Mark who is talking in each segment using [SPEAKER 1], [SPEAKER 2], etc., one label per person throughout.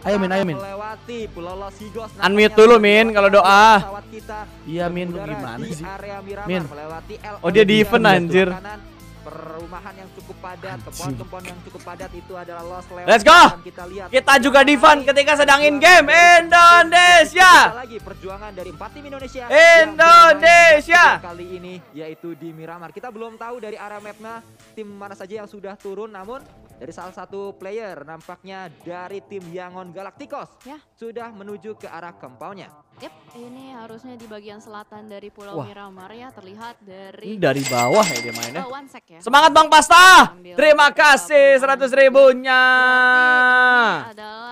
[SPEAKER 1] Ayo Min, ayo Min.
[SPEAKER 2] Melewati Pulau Los Higos.
[SPEAKER 1] Unmute dulu Min kalau doa.
[SPEAKER 2] Pesawat kita
[SPEAKER 1] Iya Min, lu
[SPEAKER 2] berudara
[SPEAKER 1] gimana
[SPEAKER 2] di
[SPEAKER 1] sih?
[SPEAKER 2] area Miramar,
[SPEAKER 1] Min.
[SPEAKER 2] melewati
[SPEAKER 1] Oh dia di event
[SPEAKER 2] LLB,
[SPEAKER 1] anjir.
[SPEAKER 2] kanan, perumahan yang cukup padat, kebun-kebun yang cukup padat itu adalah Los Lewat.
[SPEAKER 1] Let's go. Kita juga di event ketika sedang in game Indonesia.
[SPEAKER 2] Lagi perjuangan dari 4 tim Indonesia.
[SPEAKER 1] Indonesia.
[SPEAKER 2] Yang kali ini yaitu di Miramar. Kita belum tahu dari area mapnya tim mana saja yang sudah turun, namun dari salah satu player nampaknya dari tim Yangon Galacticos sudah menuju ke arah compound-nya.
[SPEAKER 3] Yap, ini harusnya di bagian selatan dari Pulau Miramar ya, terlihat dari
[SPEAKER 1] Ini dari bawah ya dia mainnya.
[SPEAKER 3] One Sec ya.
[SPEAKER 1] Semangat Bang Pasta. Terima kasih 100 ribunya.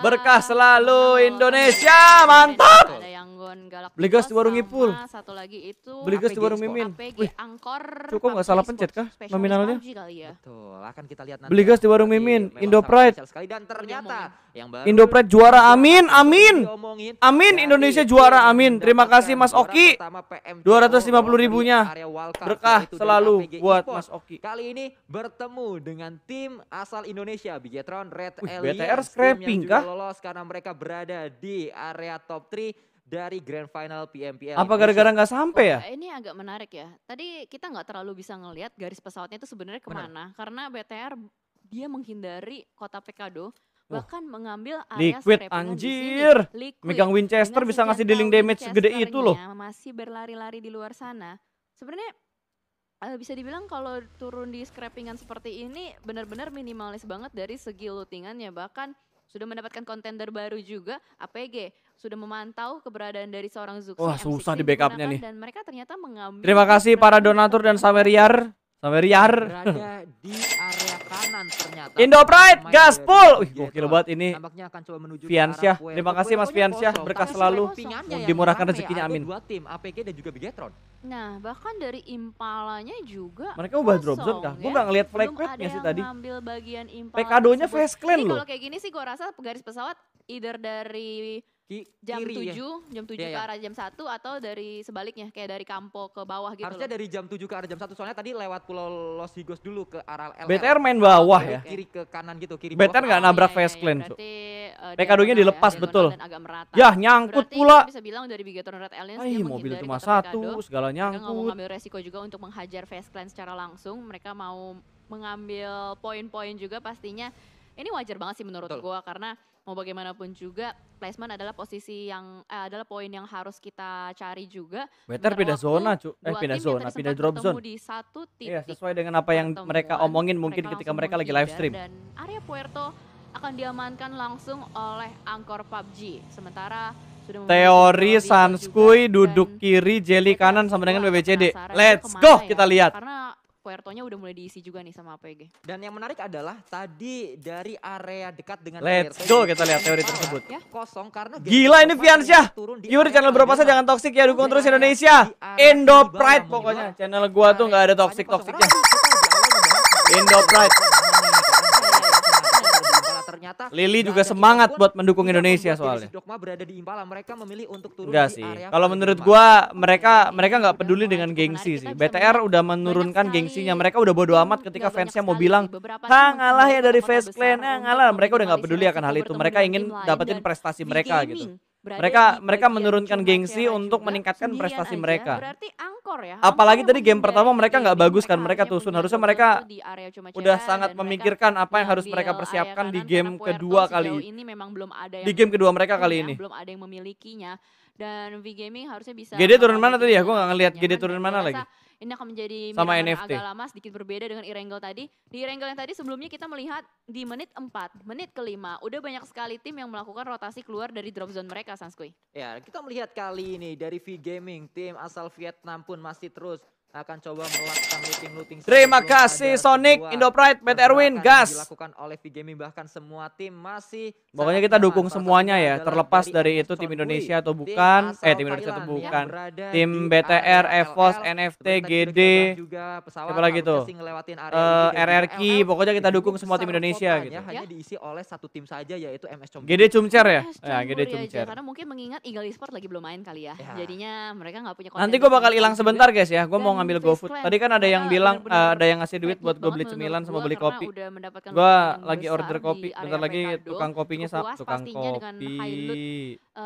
[SPEAKER 1] Berkah selalu Indonesia. Mantap.
[SPEAKER 3] Ada Yangon Galacticos.
[SPEAKER 1] Beli gas di warung Ipul.
[SPEAKER 3] Satu lagi itu
[SPEAKER 1] Beli gas di warung Mimin.
[SPEAKER 3] APG Angkor.
[SPEAKER 1] Cukup nggak salah pencet kah nominalnya?
[SPEAKER 2] Betul, akan kita lihat nanti.
[SPEAKER 1] Beli gas di warung Mimin. Indo Pride.
[SPEAKER 2] Dan ternyata yang baru
[SPEAKER 1] Indo Pride juara, amin, amin. Amin, Indonesia juara, amin. Terima kasih Mas Oki. 250 ribunya. Berkah selalu buat Mas Oki.
[SPEAKER 2] Kali ini bertemu dengan tim asal Indonesia, Bigetron Red Aliens.
[SPEAKER 1] BTR scraping kah?
[SPEAKER 2] Lolos karena mereka berada di area top 3 dari Grand Final PMPL.
[SPEAKER 1] Apa gara-gara nggak sampai ya?
[SPEAKER 3] Ini agak menarik ya. Tadi kita nggak terlalu bisa ngelihat garis pesawatnya itu sebenarnya kemana. Karena BTR dia menghindari kota Pekado. Bahkan mengambil area
[SPEAKER 1] Liquid
[SPEAKER 3] scrapingan di sini.
[SPEAKER 1] anjir.
[SPEAKER 3] Liquid.
[SPEAKER 1] Megang Winchester bisa ngasih dealing damage segede itu loh.
[SPEAKER 3] Masih berlari-lari di luar sana. Sebenarnya bisa dibilang kalau turun di scrapingan seperti ini benar-benar minimalis banget dari segi lootingannya. Bahkan sudah mendapatkan kontender baru juga, APG sudah memantau keberadaan dari seorang Zuxi.
[SPEAKER 1] Wah susah di backupnya nih.
[SPEAKER 3] Dan mereka ternyata mengambil.
[SPEAKER 1] Terima kasih para donatur dan Sameriar.
[SPEAKER 2] Berada di area kanan ternyata.
[SPEAKER 1] Indo Pride gaspol. Wih gokil banget ini.
[SPEAKER 2] Nampaknya akan coba menuju
[SPEAKER 1] Fiansyah.
[SPEAKER 2] ke arah
[SPEAKER 1] Terima kasih Mas Fiansyah. Berkah selalu. Dimurahkan rezekinya amin.
[SPEAKER 2] Dua tim APG dan juga Bigetron.
[SPEAKER 3] Nah bahkan dari impalanya juga
[SPEAKER 1] mereka ubah drop zone kah? Gue gak ngeliat flag crate-nya sih tadi.
[SPEAKER 3] Bagian
[SPEAKER 1] Pekadonya face clan loh.
[SPEAKER 3] Kalau kayak gini sih gue rasa garis pesawat either dari jam 7 ke arah jam 1 atau dari sebaliknya kayak dari Kampo ke bawah gitu.
[SPEAKER 2] Harusnya dari jam 7 ke arah jam 1 soalnya tadi lewat Pulau Los Higos dulu ke arah LL.
[SPEAKER 1] BTR main bawah ya.
[SPEAKER 2] Kiri ke kanan gitu, kiri
[SPEAKER 1] BTR nggak nabrak face clan. Pekadonya dilepas
[SPEAKER 3] ya,
[SPEAKER 1] betul. Ya nyangkut pula.
[SPEAKER 3] Bisa bilang dari Bigetron Red Aliens
[SPEAKER 1] dia mobil cuma satu, segala nyangkut.
[SPEAKER 3] Mereka mau mengambil resiko juga untuk menghajar face clan secara langsung. Mereka mau mengambil poin-poin juga pastinya. Ini wajar banget sih menurut gua karena mau bagaimanapun juga placement adalah posisi yang adalah poin yang harus kita cari juga.
[SPEAKER 1] Better pindah zona pindah drop zone.
[SPEAKER 3] Di satu titik.
[SPEAKER 1] Iya, sesuai dengan apa yang mereka omongin mungkin ketika mereka lagi live stream.
[SPEAKER 3] Dan area Puerto akan diamankan langsung oleh Angkor PUBG. Sementara sudah
[SPEAKER 1] teori Sanskuy duduk kiri, Jelly kanan sama dengan BBCD. Let's go kita lihat.
[SPEAKER 3] Karena Puertonya udah mulai diisi juga nih sama APG.
[SPEAKER 2] Dan yang menarik adalah tadi dari area dekat dengan
[SPEAKER 1] Let's go kita lihat teori tersebut.
[SPEAKER 2] Kosong karena
[SPEAKER 1] gila ini Fiansyah. Yuri channel berapa saja jangan toksik ya, dukung terus Indonesia. Indo Pride pokoknya. Channel gua tuh nggak ada toksik-toksiknya. Indo Pride.
[SPEAKER 2] Ternyata
[SPEAKER 1] Lili juga semangat buat mendukung Indonesia soalnya.
[SPEAKER 2] Dogma berada di Impala, mereka memilih untuk turun
[SPEAKER 1] enggak
[SPEAKER 2] di
[SPEAKER 1] sih.
[SPEAKER 2] area
[SPEAKER 1] Kalau menurut gua mereka nggak peduli dengan gengsi sih. BTR udah menurunkan gengsinya. Mereka udah bodo amat ketika fansnya mau bilang, ngalah ya dari face clan, ngalah. Mereka udah nggak peduli akan hal itu. Mereka ingin dapetin prestasi mereka gitu. Mereka menurunkan gengsi untuk meningkatkan prestasi mereka.
[SPEAKER 3] Berarti Angkor ya.
[SPEAKER 1] Apalagi tadi game pertama mereka nggak bagus kan, mereka tusun. Harusnya mereka udah sangat memikirkan apa yang harus mereka persiapkan di game kedua kali ini. Di game kedua mereka kali ini.
[SPEAKER 3] Belum ada yang memilikinya. Dan V Gaming harusnya bisa.
[SPEAKER 1] GD turun mana tadi ya? Gue nggak ngeliat GD turun mana lagi.
[SPEAKER 3] Ini akan menjadi
[SPEAKER 1] sama NFT.
[SPEAKER 3] Agak lama, sedikit berbeda dengan Irengel tadi. Di Irengel yang tadi sebelumnya kita melihat di menit 4, menit ke-5. Udah banyak sekali tim yang melakukan rotasi keluar dari drop zone mereka, Sanskuy.
[SPEAKER 2] Ya, kita melihat kali ini dari V Gaming, tim asal Vietnam pun masih terus akan coba melakukan looting.
[SPEAKER 1] Terima kasih Sonic, Indo Pride, BTR Win, gas.
[SPEAKER 2] Dilakukan oleh V Gaming, bahkan semua tim masih.
[SPEAKER 1] Pokoknya kita dukung semuanya ya, terlepas dari itu tim Indonesia atau bukan, tim Indonesia atau bukan, tim BTR, EVOS, NFT, GD, siapa lagi tuh, RRQ, pokoknya kita dukung semua tim Indonesia gitu.
[SPEAKER 2] Hanya diisi oleh satu tim saja yaitu MS Combo.
[SPEAKER 1] GD Cumcer ya? Ya GD Cumcer.
[SPEAKER 3] Karena mungkin mengingat Eagle Esport lagi belum main kali ya, jadinya mereka nggak punya.
[SPEAKER 1] Nanti gue bakal hilang sebentar guys ya, gue mau ngambil GoFood. Tadi kan ada yang bilang ada yang ngasih duit buat gue beli cemilan sama beli kopi. Gue lagi order kopi. Bentar lagi tukang kopinya tukang kopi.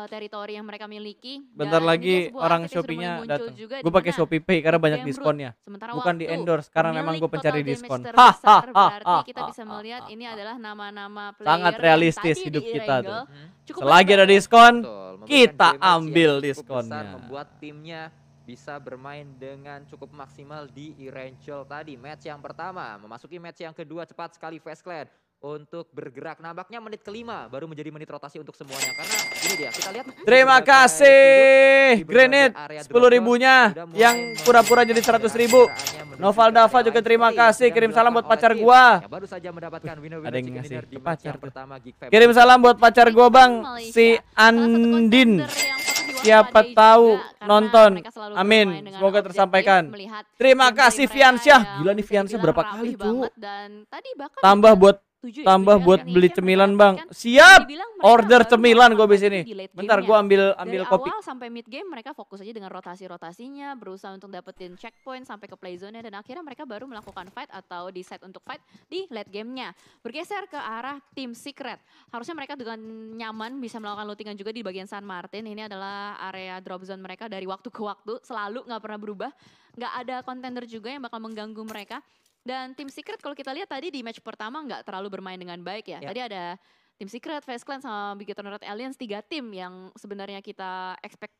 [SPEAKER 3] Teritori yang mereka miliki.
[SPEAKER 1] Bentar lagi orang Shopee-nya datang. Gue pakai Shopee Pay karena banyak diskonnya. Bukan di endorse karena memang gue pencari diskon.
[SPEAKER 3] Berarti kita bisa melihat ini adalah nama-nama player
[SPEAKER 1] sangat realistis hidup kita tuh. Selagi ada diskon, kita ambil diskonnya.
[SPEAKER 2] Membuat timnya bisa bermain dengan cukup maksimal di Erangel tadi. Match yang pertama, memasuki match yang kedua cepat sekali Fast Clan untuk bergerak. Nampaknya menit kelima baru menjadi menit rotasi untuk semuanya. Karena ini dia, kita lihat.
[SPEAKER 1] Terima kasih Grenade 10.000-nya yang pura-pura jadi 100.000. Noval Dava juga terima kasih, kirim salam buat pacar gua.
[SPEAKER 2] Baru saja mendapatkan
[SPEAKER 1] ada yang ngasih ke pacar tuh. Kirim salam buat pacar gua bang, si Andin. Siapa tahu nonton. Amin. Semoga tersampaikan. Terima kasih Fiansyah. Gila nih Fiansyah berapa kali tuh. Tambah buat beli cemilan bang. Siap. Order cemilan gue abis ini. Bentar gue ambil kopi.
[SPEAKER 3] Awal sampai mid game mereka fokus aja dengan rotasi-rotasinya, berusaha untuk dapetin checkpoint sampai ke play zone-nya, dan akhirnya mereka baru melakukan fight atau decide untuk fight di late game-nya. Bergeser ke arah tim Secret. Harusnya mereka dengan nyaman bisa melakukan lootingan juga di bagian San Martin. Ini adalah area drop zone mereka dari waktu ke waktu, selalu nggak pernah berubah. Nggak ada contender juga yang bakal mengganggu mereka. Dan tim Secret kalau kita lihat tadi di match pertama nggak terlalu bermain dengan baik ya. Tadi ada tim Secret, Fast Clan sama Bigetron Red Aliens, 3 tim yang sebenarnya kita expect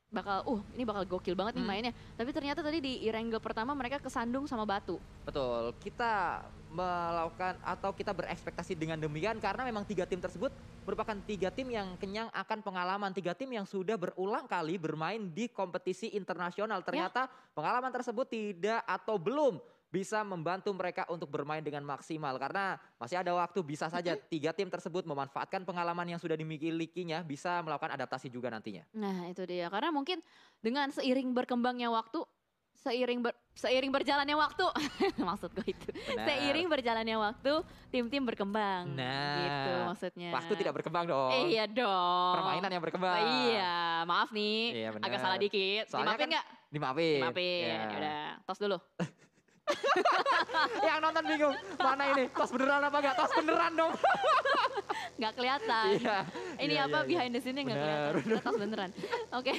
[SPEAKER 3] ini bakal gokil banget nih mainnya. Tapi ternyata tadi di Erangel pertama mereka kesandung sama batu.
[SPEAKER 2] Betul, kita melakukan atau kita berekspektasi dengan demikian karena memang 3 tim tersebut merupakan 3 tim yang kenyang akan pengalaman. 3 tim yang sudah berulang kali bermain di kompetisi internasional. Ternyata pengalaman tersebut tidak atau belum bisa membantu mereka untuk bermain dengan maksimal. Karena masih ada waktu, bisa saja 3 tim tersebut memanfaatkan pengalaman yang sudah dimilikinya, bisa melakukan adaptasi juga nantinya.
[SPEAKER 3] Nah itu dia, karena mungkin dengan seiring berkembangnya waktu, seiring berjalannya waktu, maksud gue itu. Benar. Seiring berjalannya waktu, tim-tim berkembang.
[SPEAKER 2] Nah,
[SPEAKER 3] gitu maksudnya.
[SPEAKER 2] Waktu tidak berkembang dong.
[SPEAKER 3] Iya dong.
[SPEAKER 2] Permainan yang berkembang.
[SPEAKER 3] Iya, maaf nih, agak salah dikit.
[SPEAKER 2] Soalnya
[SPEAKER 3] Dimaafin nggak?
[SPEAKER 2] Dimaafin.
[SPEAKER 3] Ya udah, tos dulu.
[SPEAKER 2] Yang nonton bingung, mana ini? Tos beneran apa enggak? Tos beneran dong.
[SPEAKER 3] Nggak kelihatan. Ini behind the scene-nya nggak kelihatan. Tos beneran. Oke.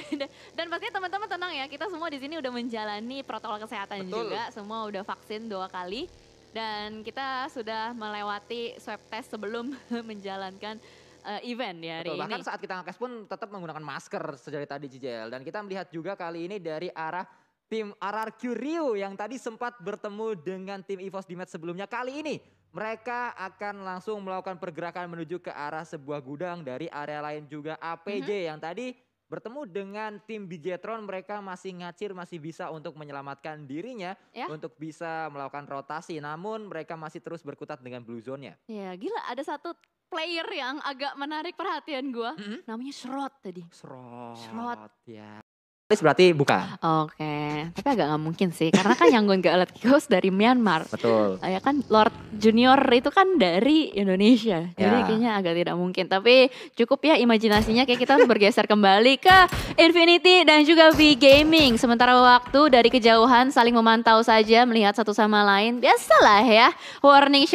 [SPEAKER 3] Dan pastinya teman-teman tenang ya, kita semua di sini udah menjalani protokol kesehatan juga. Semua udah vaksin 2 kali. Dan kita sudah melewati swab test sebelum menjalankan event ya hari ini.
[SPEAKER 2] Bahkan saat kita ngakes pun tetap menggunakan masker sejari tadi Jijel. Dan kita melihat juga kali ini dari arah tim RRQ Rio yang tadi sempat bertemu dengan tim EVOS di match sebelumnya. Kali ini mereka akan langsung melakukan pergerakan menuju ke arah sebuah gudang dari area lain juga. APJ yang tadi bertemu dengan tim Bigetron, mereka masih ngacir, masih bisa untuk menyelamatkan dirinya untuk bisa melakukan rotasi. Namun mereka masih terus berkutat dengan blue zone-nya.
[SPEAKER 3] Ya gila, ada satu player yang agak menarik perhatian gue. Namanya Shrot tadi.
[SPEAKER 2] Shrot ya. Berarti bukan.
[SPEAKER 3] Oke, tapi agak nggak mungkin sih, karena kan Yangon Galacticos dari Myanmar.
[SPEAKER 2] Betul.
[SPEAKER 3] Ya kan Lord Junior itu kan dari Indonesia, jadi kayaknya agak tidak mungkin. Tapi cukup ya imajinasinya, kayak kita harus bergeser kembali ke Infinity dan juga V Gaming. Sementara waktu dari kejauhan saling memantau saja, melihat satu sama lain. Biasalah ya, warning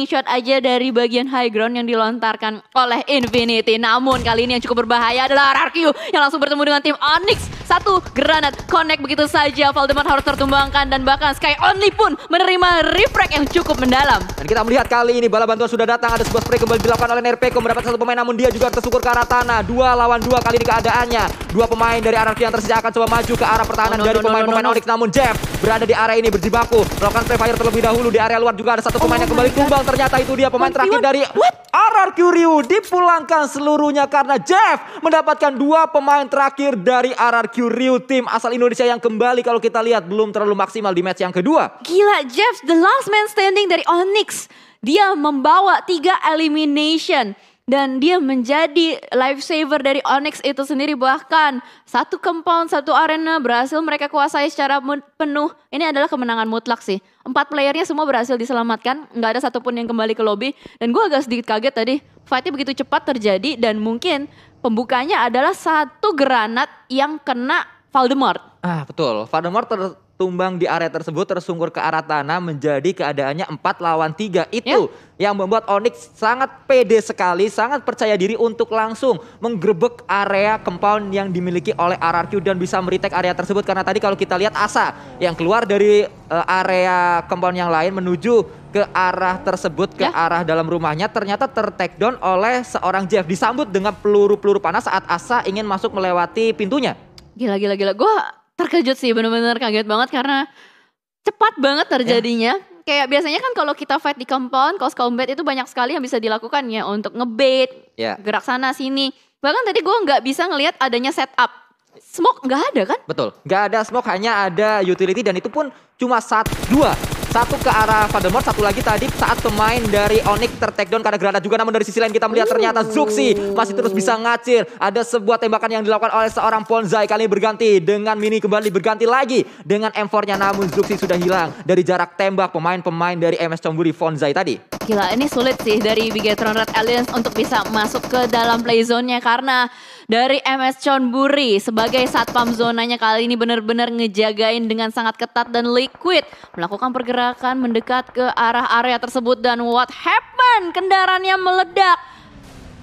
[SPEAKER 3] shot aja dari bagian high ground yang dilontarkan oleh Infinity. Namun kali ini yang cukup berbahaya adalah RRQ yang langsung bertemu dengan tim Onyx. Satu granat connect begitu saja, Valdemar harus tertumbangkan dan bahkan Sky Only pun menerima refrag yang cukup mendalam.
[SPEAKER 2] Dan kita melihat kali ini bala bantuan sudah datang, ada sebuah spray kembali dilakukan oleh NRPK mendapat 1 pemain, namun dia juga tersungkur ke arah tanah. 2 lawan 2 kali ini keadaannya. 2 pemain dari RRQ yang tersisa akan coba maju ke arah pertahanan dari pemain-pemain Onyx, namun Jeff berada di area ini berjibaku, melakukan spray fire terlebih dahulu. Di area luar juga ada 1 pemain yang kembali tumbang, ternyata itu dia pemain terakhir dari RRQ Rio. Dipulangkan seluruhnya karena Jeff mendapatkan 2 pemain terakhir dari RRQ Rio, tim asal Indonesia yang kembali kalau kita lihat belum terlalu maksimal di match yang kedua.
[SPEAKER 3] Gila, Jeff the last man standing dari Onyx. Dia membawa 3 elimination dan dia menjadi lifesaver dari Onyx itu sendiri. Bahkan 1 compound, 1 arena berhasil mereka kuasai secara penuh. Ini adalah kemenangan mutlak sih. 4 playernya semua berhasil diselamatkan, nggak ada satupun yang kembali ke lobby. Dan gue agak sedikit kaget tadi, fightnya begitu cepat terjadi dan mungkin pembukanya adalah 1 granat yang kena Valdemar.
[SPEAKER 2] Betul. Valdemar tumbang di area tersebut, tersungkur ke arah tanah, menjadi keadaannya 4 lawan 3. Itu yang membuat Onyx sangat pede sekali, sangat percaya diri untuk langsung menggerebek area compound yang dimiliki oleh RRQ dan bisa meretake area tersebut. Karena tadi kalau kita lihat Asa yang keluar dari area compound yang lain menuju ke arah tersebut, ke arah dalam rumahnya, ternyata ter-take down oleh seorang Jeff. Disambut dengan peluru-peluru panas saat Asa ingin masuk melewati pintunya.
[SPEAKER 3] Gila. Gue terkejut sih, bener-bener kaget banget karena cepat banget terjadinya. Kayak biasanya kan kalau kita fight di compound, close combat itu banyak sekali yang bisa dilakukan ya untuk ngebait, gerak sana sini. Bahkan tadi gue nggak bisa ngelihat adanya setup. Smoke nggak ada kan?
[SPEAKER 2] Betul, nggak ada smoke, hanya ada utility dan itu pun cuma dua. Satu ke arah Vandermort, satu lagi tadi saat pemain dari Onyx ter-take down karena granat juga. Namun dari sisi lain kita melihat ternyata Zuxi masih terus bisa ngacir. Ada sebuah tembakan yang dilakukan oleh seorang Ponzai. Kali ini berganti dengan Mini, kembali berganti lagi dengan M4-nya. Namun Zuxi sudah hilang dari jarak tembak pemain-pemain dari MS Chonburi Ponzai tadi.
[SPEAKER 3] Gila, ini sulit sih dari Bigetron Red Alliance untuk bisa masuk ke dalam play zone-nya. Karena dari MS Chonburi sebagai satpam zonanya kali ini benar-benar ngejagain dengan sangat ketat. Dan Liquid melakukan pergerakan mendekat ke arah area tersebut. Dan what happened? Kendaraannya meledak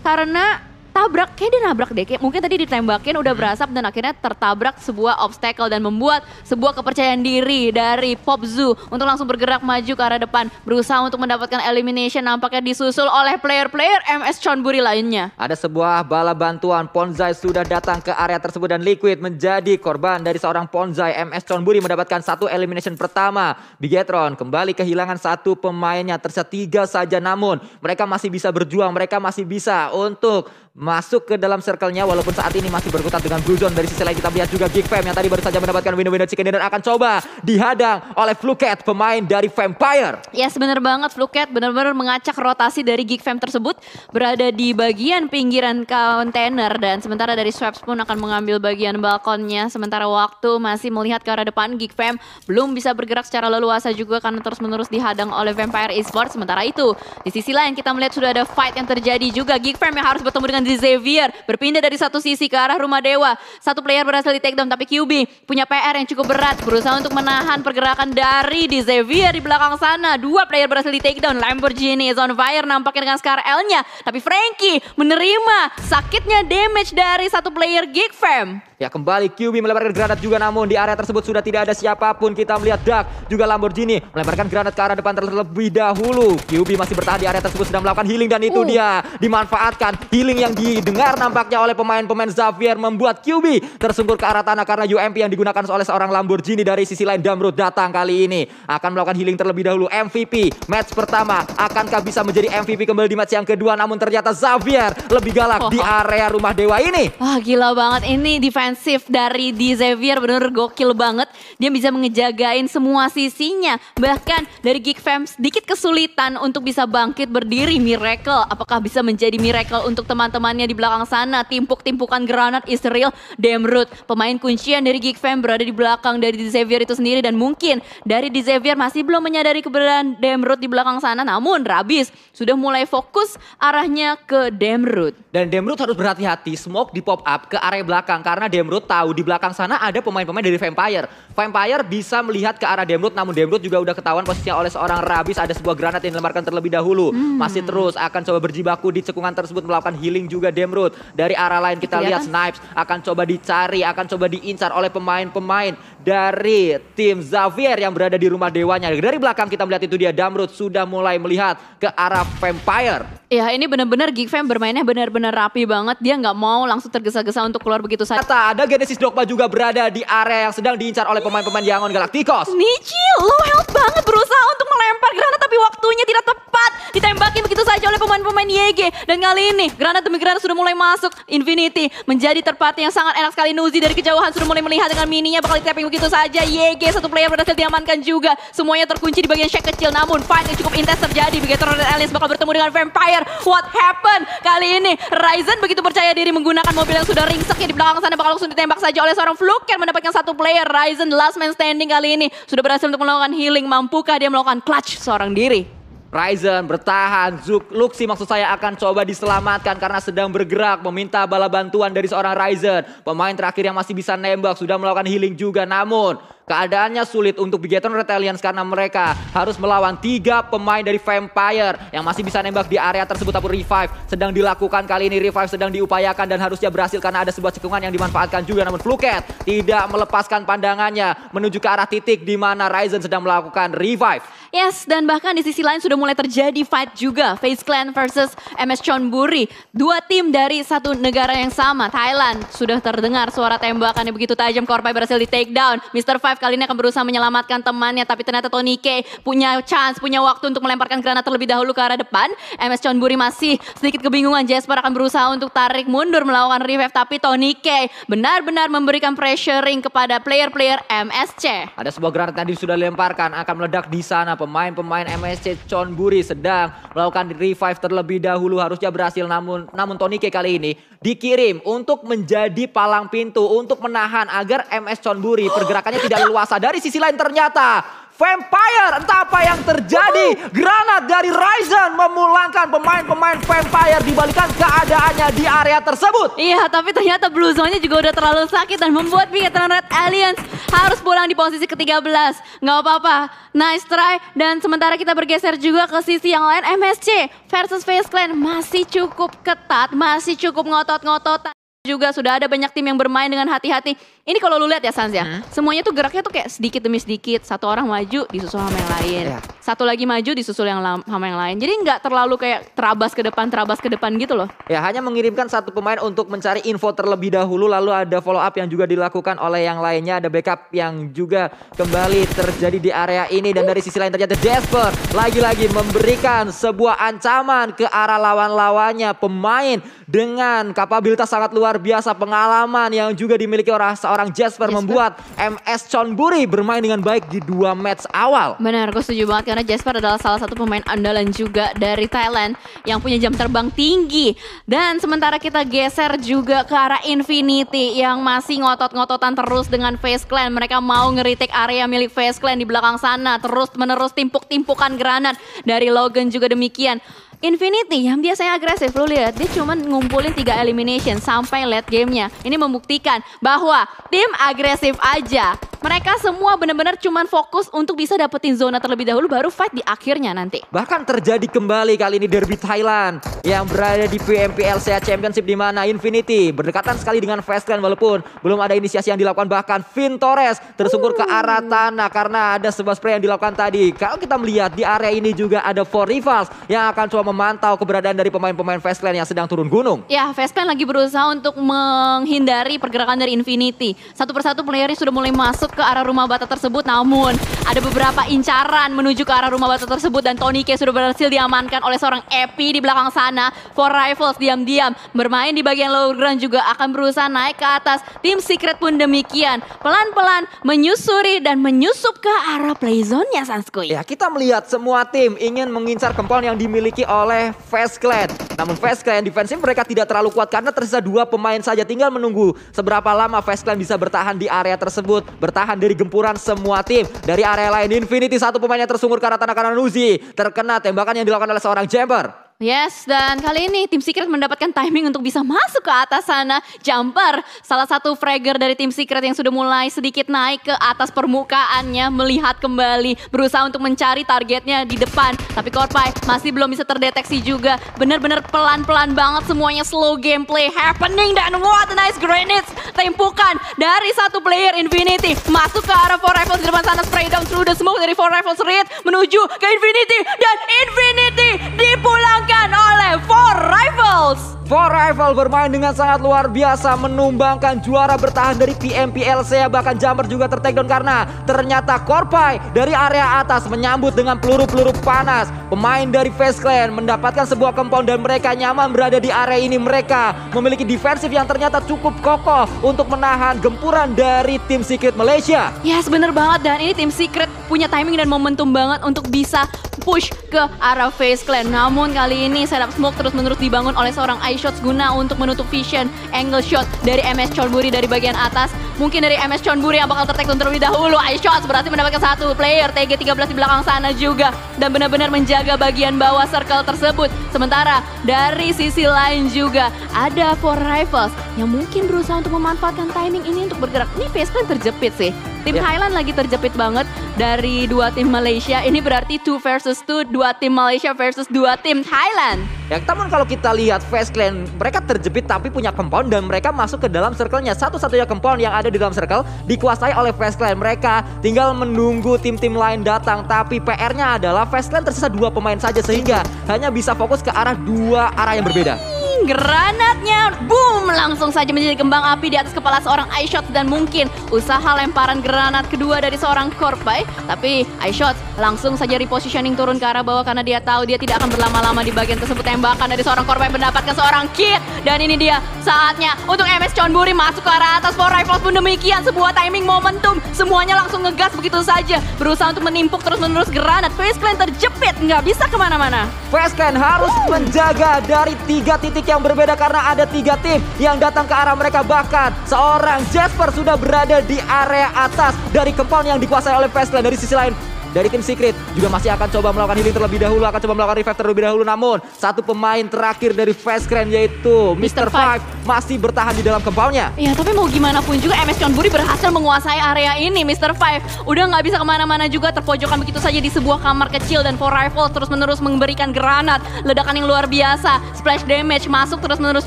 [SPEAKER 3] karena kayak dia nabrak deh, kayak mungkin tadi ditembakin udah berasap dan akhirnya tertabrak sebuah obstacle dan membuat sebuah kepercayaan diri dari Popzu untuk langsung bergerak maju ke arah depan, berusaha untuk mendapatkan elimination. Nampaknya disusul oleh player-player MS Chonburi lainnya.
[SPEAKER 2] Ada sebuah bala bantuan, Ponzai sudah datang ke area tersebut dan Liquid menjadi korban dari seorang Ponzai. MS Chonburi mendapatkan satu elimination pertama. Bigetron kembali kehilangan satu pemainnya, tersisa 3 saja, namun mereka masih bisa berjuang, mereka masih bisa untuk masuk ke dalam circle-nya walaupun saat ini masih berkutat dengan Blue Zone. Dari sisi lain kita lihat juga Geek Fam yang tadi baru saja mendapatkan winner chicken dinner akan coba dihadang oleh Fluket, pemain dari Vampire.
[SPEAKER 3] Yes, bener banget, Fluket benar-benar mengacak rotasi dari Geek Fam tersebut, berada di bagian pinggiran kontainer dan sementara dari Swaps pun akan mengambil bagian balkonnya. Sementara waktu masih melihat ke arah depan, Geek Fam belum bisa bergerak secara leluasa juga karena terus-menerus dihadang oleh Vampire Esports. Sementara itu di sisi lain kita melihat sudah ada fight yang terjadi juga. Geek Fam yang harus bertemu dengan Xavier, berpindah dari satu sisi ke arah rumah dewa. Satu player berhasil di take down, tapi QB punya PR yang cukup berat, berusaha untuk menahan pergerakan dari Xavier di belakang sana. 2 player berhasil di take down. Lamborghini is on fire nampaknya dengan Scar L-nya, tapi Frankie menerima sakitnya damage dari satu player Geek Fam.
[SPEAKER 2] Ya, kembali QB melemparkan granat juga, namun di area tersebut sudah tidak ada siapapun. Kita melihat Dark juga Lamborghini melemparkan granat ke arah depan terlebih dahulu. QB masih bertahan di area tersebut, sedang melakukan healing dan itu dia dimanfaatkan. Healing yang didengar nampaknya oleh pemain-pemain Xavier membuat QB tersungkur ke arah tanah karena UMP yang digunakan oleh seorang Lamborghini. Dari sisi lain Damrud datang kali ini akan melakukan healing terlebih dahulu. MVP match pertama, akankah bisa menjadi MVP kembali di match yang kedua? Namun ternyata Xavier lebih galak di area rumah dewa ini.
[SPEAKER 3] Wah, gila banget ini defense dari Xavier, bener-bener gokil banget. Dia bisa ngejagain semua sisinya. Bahkan dari Geek Fam sedikit kesulitan untuk bisa bangkit berdiri. Miracle, apakah bisa menjadi miracle untuk teman-temannya di belakang sana? Timpuk-timpukan granat is real. Damrud, pemain kuncian dari Geek Fam, berada di belakang dari Xavier itu sendiri. Dan mungkin dari Xavier masih belum menyadari keberadaan Damrud di belakang sana. Namun Rabis sudah mulai fokus arahnya ke Damrud.
[SPEAKER 2] Dan Damrud harus berhati-hati smoke di pop up ke area belakang karena Damrud tahu di belakang sana ada pemain-pemain dari Vampire. Vampire bisa melihat ke arah Damrud, namun Damrud juga udah ketahuan posisinya oleh seorang Rabis. Ada sebuah granat yang dilemparkan terlebih dahulu. Masih terus akan coba berjibaku di cekungan tersebut, melakukan healing juga Damrud. Dari arah lain kita lihat Snipes akan coba dicari, akan coba diincar oleh pemain-pemain dari tim Xavier yang berada di rumah dewanya. Dari belakang kita melihat itu dia Damrud sudah mulai melihat ke arah Vampire.
[SPEAKER 3] Ya, ini benar-benar Geek Fam bermainnya benar-benar rapi banget. Dia nggak mau langsung tergesa-gesa untuk keluar begitu saja.
[SPEAKER 2] Ada Genesis Dogma juga berada di area yang sedang diincar oleh pemain-pemain Yangon Galacticos.
[SPEAKER 3] Nichi low health banget, berusaha untuk melempar granat tapi waktunya tidak tepat. Ditembakin begitu saja oleh pemain-pemain YG. Dan kali ini granat demi granat sudah mulai masuk. Infinity menjadi terpati yang sangat enak sekali. Nuzi dari kejauhan sudah mulai melihat dengan mininya bakal di-tapping begitu saja. YG satu player berhasil diamankan juga. Semuanya terkunci di bagian shack kecil, namun fight yang cukup intens terjadi. Bigetron Red Alliance bakal bertemu dengan Vampire. What happened? Kali ini Ryzen begitu percaya diri menggunakan mobil yang sudah ringsek di belakang sana, bakal langsung ditembak saja oleh seorang Fluker mendapatkan satu player. Ryzen last man standing kali ini sudah berhasil untuk melakukan healing. Mampukah dia melakukan clutch seorang diri?
[SPEAKER 2] Ryzen bertahan, Luxi maksud saya akan coba diselamatkan karena sedang bergerak meminta bala bantuan dari seorang Ryzen. Pemain terakhir yang masih bisa nembak sudah melakukan healing juga, namun keadaannya sulit untuk Bigetron Retalians karena mereka harus melawan 3 pemain dari Vampire yang masih bisa nembak di area tersebut. Tapi revive sedang dilakukan kali ini, revive sedang diupayakan dan harusnya berhasil karena ada sebuah cekungan yang dimanfaatkan juga. Namun Fluket tidak melepaskan pandangannya menuju ke arah titik di mana Ryzen sedang melakukan revive.
[SPEAKER 3] Yes, dan bahkan di sisi lain sudah mulai terjadi fight juga. FaZe Clan versus MS Chonburi. 2 tim dari satu negara yang sama, Thailand. Sudah terdengar suara tembakan yang begitu tajam. Korpai berhasil di take down. Mr. Five kali ini akan berusaha menyelamatkan temannya. Tapi ternyata Tony K punya chance, punya waktu untuk melemparkan granat terlebih dahulu ke arah depan. MS Chonburi masih sedikit kebingungan. Jasper akan berusaha untuk tarik mundur melakukan revive. Tapi Tony K benar-benar memberikan pressuring kepada player-player MSC.
[SPEAKER 2] Ada sebuah granat tadi sudah dilemparkan, akan meledak di sana. Pemain-pemain MSC Chonburi sedang melakukan revive terlebih dahulu, harusnya berhasil. Namun Tony K kali ini dikirim untuk menjadi palang pintu untuk menahan agar MS Chonburi pergerakannya tidak leluasa. Dari sisi lain ternyata Vampire, entah apa yang terjadi. Granat dari Ryzen memulangkan pemain-pemain Vampire dibalikan keadaannya di area tersebut.
[SPEAKER 3] Iya, tapi ternyata Blue Zone-nya juga udah terlalu sakit dan membuat Bigetron Retalians harus pulang di posisi ke-13. Nggak apa-apa, nice try. Dan sementara kita bergeser juga ke sisi yang lain, MSC versus FaZe Clan masih cukup ketat, masih cukup ngotot-ngototan. Juga sudah ada banyak tim yang bermain dengan hati-hati. Ini kalau lu lihat ya Sans ya, semuanya tuh geraknya tuh kayak sedikit demi sedikit. Satu orang maju disusul sama yang lain, satu lagi maju disusul sama yang lain. Jadi nggak terlalu kayak terabas ke depan gitu loh.
[SPEAKER 2] Ya, hanya mengirimkan satu pemain untuk mencari info terlebih dahulu, lalu ada follow up yang juga dilakukan oleh yang lainnya. Ada backup yang juga kembali terjadi di area ini. Dan dari sisi lain ternyata Jasper lagi-lagi memberikan sebuah ancaman ke arah lawan-lawannya. Pemain dengan kapabilitas sangat luar biasa, pengalaman yang juga dimiliki oleh seorang Jasper membuat MS Chonburi bermain dengan baik di 2 match awal.
[SPEAKER 3] Benar, gue setuju banget karena Jasper adalah salah satu pemain andalan juga dari Thailand yang punya jam terbang tinggi. Dan sementara kita geser juga ke arah Infinity yang masih ngotot-ngototan terus dengan FaZe Clan. Mereka mau nge-retake area milik FaZe Clan di belakang sana, terus menerus timpuk-timpukan granat dari Logan juga demikian. Infinity yang biasanya agresif, lo lihat dia cuma ngumpulin 3 elimination sampai late gamenya. Ini membuktikan bahwa tim agresif aja. Mereka semua benar-benar cuman fokus untuk bisa dapetin zona terlebih dahulu, baru fight di akhirnya nanti.
[SPEAKER 2] Bahkan terjadi kembali kali ini derby Thailand yang berada di PMPLCA Championship, di mana Infinity berdekatan sekali dengan FaZe Clan walaupun belum ada inisiasi yang dilakukan. Bahkan Vin Torres tersungkur ke arah tanah karena ada sebuah spray yang dilakukan tadi. Kalau kita melihat di area ini juga ada 4 rivals yang akan coba memantau keberadaan dari pemain-pemain FaZe Clan yang sedang turun gunung.
[SPEAKER 3] Ya, FaZe Clan lagi berusaha untuk menghindari pergerakan dari Infinity. Satu persatu playernya sudah mulai masuk ke arah rumah bata tersebut, namun ada beberapa incaran menuju ke arah rumah bata tersebut dan Tony K sudah berhasil diamankan oleh seorang Epi di belakang sana. 4 Rivals diam-diam bermain di bagian lower ground juga akan berusaha naik ke atas. Tim Secret pun demikian, pelan-pelan menyusuri dan menyusup ke arah playzone-nya Sanskuy.
[SPEAKER 2] Ya, kita melihat semua tim ingin mengincar compound yang dimiliki oleh FaZe Clan. Namun FaZe Clan defensif mereka tidak terlalu kuat karena tersisa 2 pemain saja. Tinggal menunggu seberapa lama FaZe Clan bisa bertahan di area tersebut, bertahan dari gempuran semua tim. Dari area lain Infinity, satu pemainnya tersungkur ke arah tanah kanan Uzi, terkena tembakan yang dilakukan oleh seorang Jumper.
[SPEAKER 3] Yes, dan kali ini tim Secret mendapatkan timing untuk bisa masuk ke atas sana. Jumper, salah satu fragger dari tim Secret yang sudah mulai sedikit naik ke atas permukaannya, melihat kembali, berusaha untuk mencari targetnya di depan. Tapi Korpai masih belum bisa terdeteksi juga. Benar-benar pelan-pelan banget, semuanya slow gameplay happening. Dan what a nice grenades, tempukan dari satu player Infinity. Masuk ke arah 4 Rivals di depan sana, spray down through the smoke dari 4 Rivals Reed menuju ke Infinity. Dan Infinity dipulangkan oleh 4 Rivals.
[SPEAKER 2] 4 Rivals bermain dengan sangat luar biasa, menumbangkan juara bertahan dari PMPLCA. Bahkan Jumper juga tertakedown karena ternyata Korpai dari area atas menyambut dengan peluru-peluru panas. Pemain dari FaZe Clan mendapatkan sebuah compound dan mereka nyaman berada di area ini. Mereka memiliki defensif yang ternyata cukup kokoh untuk menahan gempuran dari tim Secret Malaysia.
[SPEAKER 3] Yes, bener banget, dan ini tim Secret punya timing dan momentum banget untuk bisa push ke arah FaZe Clan. Namun kali ini setup smoke terus-menerus dibangun oleh seorang iShots guna untuk menutup vision angle shot dari MS Chonburi dari bagian atas. Mungkin dari MS Chonburi yang bakal tertekan terlebih dahulu. iShots berhasil mendapatkan satu player TG13 di belakang sana juga dan benar-benar menjaga bagian bawah circle tersebut. Sementara dari sisi lain juga ada 4 Rivals yang mungkin berusaha untuk memanfaatkan timing ini untuk bergerak. Ini FaZe Clan terjepit sih. Tim Thailand lagi terjepit banget dari dua tim Malaysia. Ini berarti 2 versus 2, 2 tim Malaysia versus 2 tim Thailand.
[SPEAKER 2] Ya, namun kalau kita lihat FaZe Clan, mereka terjepit tapi punya compound dan mereka masuk ke dalam circle-nya. Satu-satunya compound yang ada di dalam circle dikuasai oleh FaZe Clan. Mereka tinggal menunggu tim-tim lain datang, tapi PR-nya adalah FaZe Clan tersisa 2 pemain saja sehingga hanya bisa fokus ke arah 2 arah yang berbeda.
[SPEAKER 3] Granatnya boom langsung saja menjadi kembang api di atas kepala seorang iShots dan mungkin usaha lemparan granat kedua dari seorang Korpai, tapi iShots langsung saja repositioning turun ke arah bawah karena dia tahu dia tidak akan berlama-lama di bagian tersebut. Tembakan dari seorang Korpai mendapatkan seorang kit dan ini dia saatnya untuk MS Chonburi masuk ke arah atas. For Rifles pun demikian, sebuah timing momentum, semuanya langsung ngegas begitu saja, berusaha untuk menimpuk terus-menerus granat. FaZe Clan terjepit, nggak bisa kemana-mana.
[SPEAKER 2] FaZe Clan harus menjaga dari 3 titik yang berbeda karena ada 3 tim yang datang ke arah mereka. Bahkan seorang Jasper sudah berada di area atas dari compound yang dikuasai oleh FaZe Clan. Dari sisi lain, dari tim Secret juga masih akan coba melakukan healing terlebih dahulu, akan coba melakukan revive terlebih dahulu. Namun satu pemain terakhir dari FaZe Clan yaitu Mr. Five masih bertahan di dalam compoundnya.
[SPEAKER 3] Ya tapi mau gimana pun juga MS Chonburi berhasil menguasai area ini. Mr. Five udah nggak bisa kemana-mana juga, terpojokan begitu saja di sebuah kamar kecil dan For Rifles terus-menerus memberikan granat, ledakan yang luar biasa, splash damage masuk terus-menerus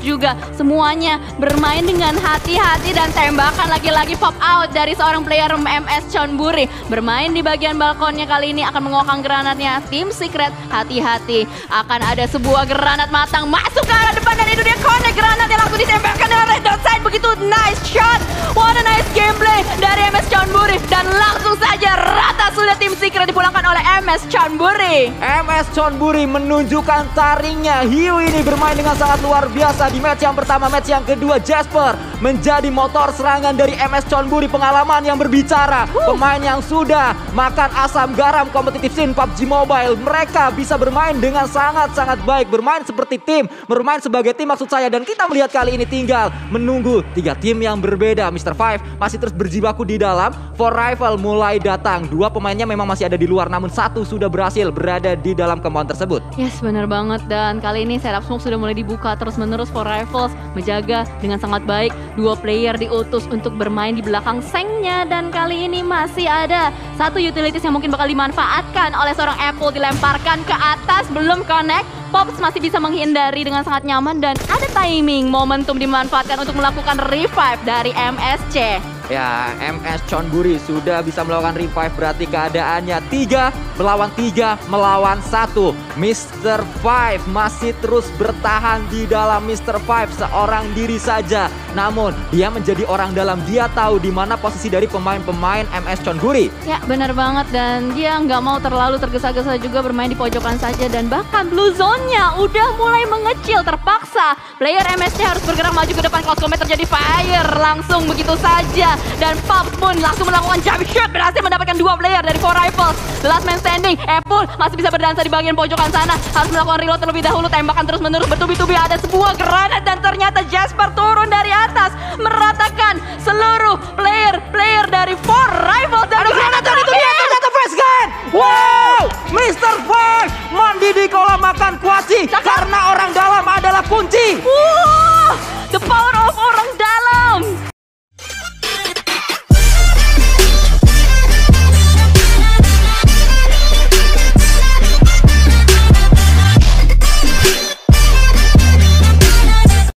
[SPEAKER 3] juga. Semuanya bermain dengan hati-hati dan tembakan lagi-lagi pop out dari seorang player MS Chonburi. Bermain di bagian balkon kali ini akan mengokan granatnya. Tim Secret hati-hati, akan ada sebuah granat matang masuk ke arah depan dan itu dia connect, granatnya langsung ditembakkan dengan red dot side. Begitu nice shot, what a nice gameplay dari MS Chonburi dan langsung saja rata sudah tim Secret dipulangkan oleh MS Chonburi.
[SPEAKER 2] MS Chonburi menunjukkan taringnya. Hiu ini bermain dengan sangat luar biasa di match yang pertama. Match yang kedua Jasper menjadi motor serangan dari MS Chonburi. Pengalaman yang berbicara, pemain yang sudah makan asam garam kompetitif scene PUBG Mobile. Mereka bisa bermain dengan sangat-sangat baik, bermain seperti tim, bermain sebagai tim maksud saya. Dan kita melihat kali ini tinggal menunggu 3 tim yang berbeda. Mr. Five masih terus berjibaku di dalam. For Rifle mulai datang, 2 pemainnya memang masih ada di luar, namun 1 sudah berhasil berada di dalam compound tersebut.
[SPEAKER 3] Yes, benar banget. Dan kali ini setup smoke sudah mulai dibuka terus-menerus. For Rifles menjaga dengan sangat baik. 2 player diutus untuk bermain di belakang sengnya dan kali ini masih ada 1 utilities yang mungkin bakal dimanfaatkan oleh seorang Apple, dilemparkan ke atas, belum connect. Pops masih bisa menghindari dengan sangat nyaman dan ada timing momentum dimanfaatkan untuk melakukan revive dari MSC.
[SPEAKER 2] Ya, MS Chonburi sudah bisa melakukan revive, berarti keadaannya 3 melawan 1. Mr. Five masih terus bertahan di dalam. Mr. Five seorang diri saja, namun dia menjadi orang dalam. Dia tahu di mana posisi dari pemain-pemain MS Chonburi.
[SPEAKER 3] Ya, benar banget, dan dia nggak mau terlalu tergesa-gesa juga bermain di pojokan saja, dan bahkan blue zone-nya udah mulai mengecil. Terpaksa player MSC harus bergerak maju ke depan. Close combat terjadi fire langsung begitu saja. Dan Pops pun langsung melakukan jump shot, berhasil mendapatkan 2 player dari For Rifles. The last man standing, Apple masih bisa berdansa di bagian pojokan sana. Harus melakukan reload terlebih dahulu, tembakan terus-menerus bertubi-tubi. Ada sebuah granat dan ternyata Jasper turun dari atas, meratakan